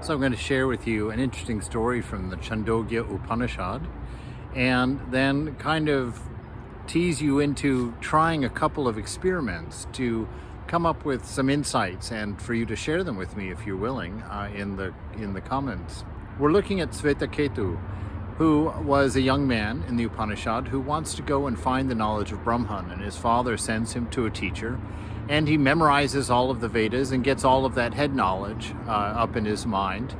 So I'm going to share with you an interesting story from the Chandogya Upanishad and then kind of tease you into trying a couple of experiments to come up with some insights and for you to share them with me if you're willing in the comments. We're looking at Svetaketu, who was a young man in the Upanishad who wants to go and find the knowledge of Brahman, and his father sends him to a teacher, and he memorizes all of the Vedas and gets all of that head knowledge up in his mind,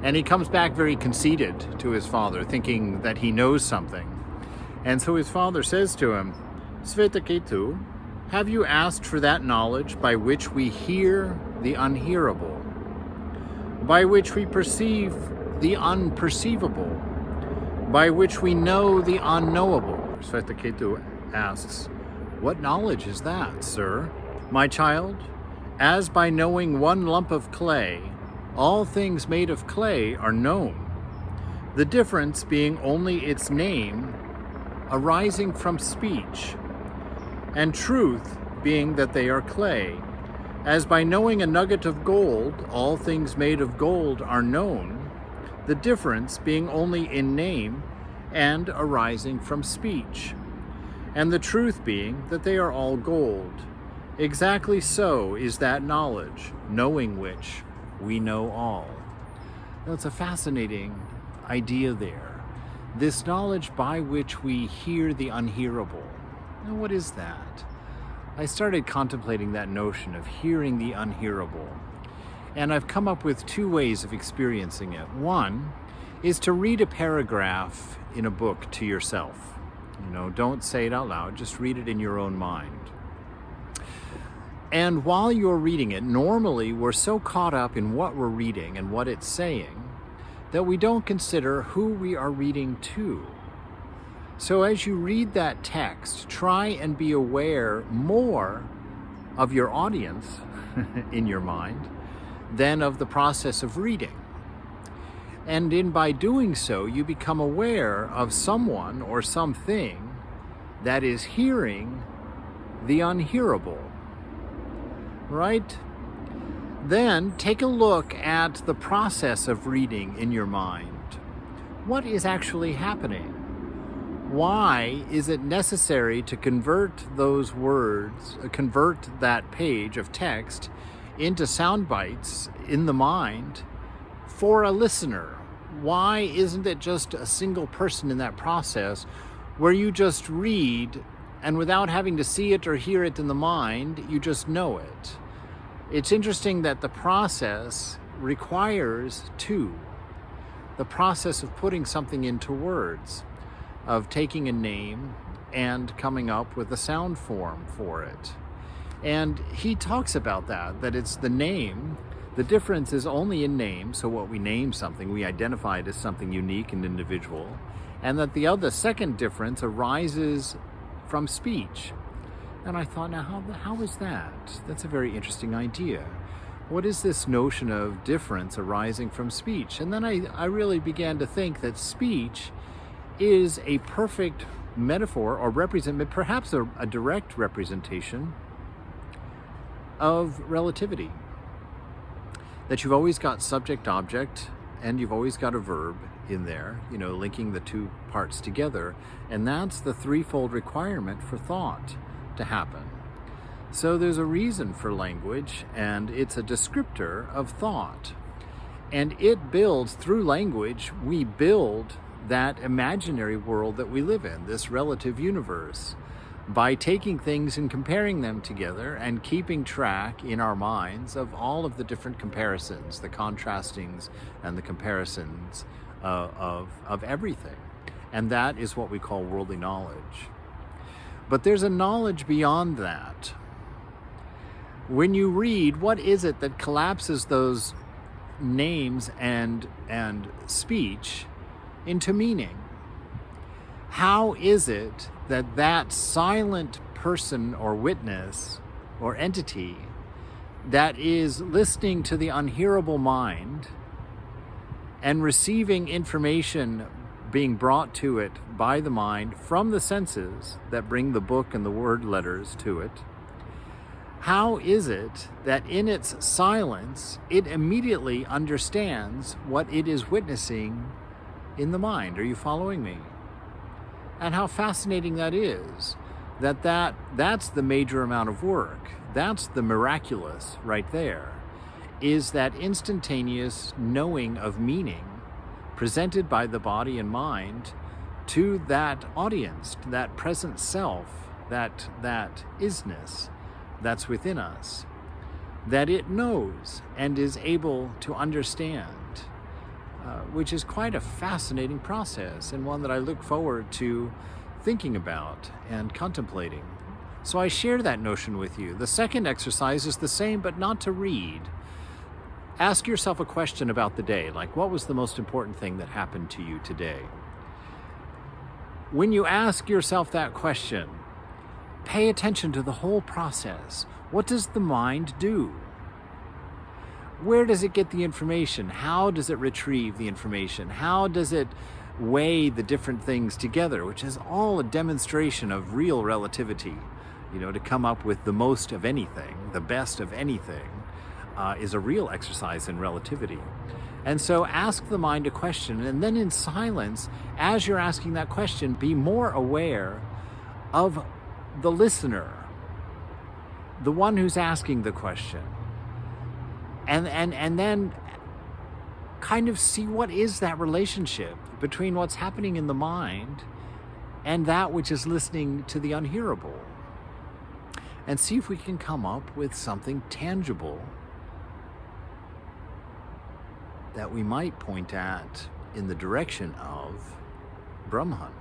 and he comes back very conceited to his father, thinking that he knows something. And so his father says to him, Svetaketu, have you asked for that knowledge by which we hear the unhearable, by which we perceive the unperceivable, by which we know the unknowable? Svetaketu asks, what knowledge is that, sir? My child, as by knowing one lump of clay, all things made of clay are known, the difference being only its name arising from speech, and truth being that they are clay. As by knowing a nugget of gold, all things made of gold are known, the difference being only in name and arising from speech, and the truth being that they are all gold. Exactly so is that knowledge, knowing which we know all. Now, it's a fascinating idea there. This knowledge by which we hear the unhearable. Now, what is that? I started contemplating that notion of hearing the unhearable, and I've come up with two ways of experiencing it. One is to read a paragraph in a book to yourself. Don't say it out loud, just read it in your own mind. And while you're reading it, normally we're so caught up in what we're reading and what it's saying that we don't consider who we are reading to. So as you read that text, try and be aware more of your audience in your mind than of the process of reading. And by doing so, you become aware of someone or something that is hearing the unhearable. Right? Then take a look at the process of reading in your mind. What is actually happening? Why is it necessary to convert those words, convert that page of text into sound bites in the mind for a listener? Why isn't it just a single person in that process where you just read and without having to see it or hear it in the mind, you just know it? It's interesting that the process requires two. The process of putting something into words, of taking a name and coming up with a sound form for it. And he talks about that it's the name. The difference is only in name, so what we name something, we identify it as something unique and individual, and that the second difference arises from speech. And I thought, now how is that? That's a very interesting idea. What is this notion of difference arising from speech? And then I really began to think that speech is a perfect metaphor or perhaps a direct representation of relativity. That you've always got subject-object and you've always got a verb in there, linking the two parts together. And that's the threefold requirement for thought to happen. So there's a reason for language, and it's a descriptor of thought. And it builds, through language, we build that imaginary world that we live in, this relative universe, by taking things and comparing them together and keeping track in our minds of all of the different comparisons, the contrastings and the comparisons of everything. And that is what we call worldly knowledge. But there's a knowledge beyond that. When you read, what is it that collapses those names and speech into meaning? How is it that silent person or witness or entity that is listening to the unhearable mind and receiving information being brought to it by the mind from the senses that bring the book and the word letters to it, How is it that in its silence, it immediately understands what it is witnessing in the mind? Are you following me? And how fascinating that is, that's the major amount of work. That's the miraculous right there, is that instantaneous knowing of meaning presented by the body and mind to that audience, to that present self, that isness that's within us, that it knows and is able to understand, which is quite a fascinating process, and one that I look forward to thinking about and contemplating. So I share that notion with you. The second exercise is the same, but not to read. Ask yourself a question about the day, like, what was the most important thing that happened to you today? When you ask yourself that question, pay attention to the whole process. What does the mind do? Where does it get the information? How does it retrieve the information? How does it weigh the different things together, which is all a demonstration of real relativity? To come up with the most of anything, the best of anything, is a real exercise in relativity. And so ask the mind a question, and then in silence, as you're asking that question, be more aware of the listener, the one who's asking the question. And then kind of see what is that relationship between what's happening in the mind and that which is listening to the unhearable. And see if we can come up with something tangible that we might point at in the direction of Brahman.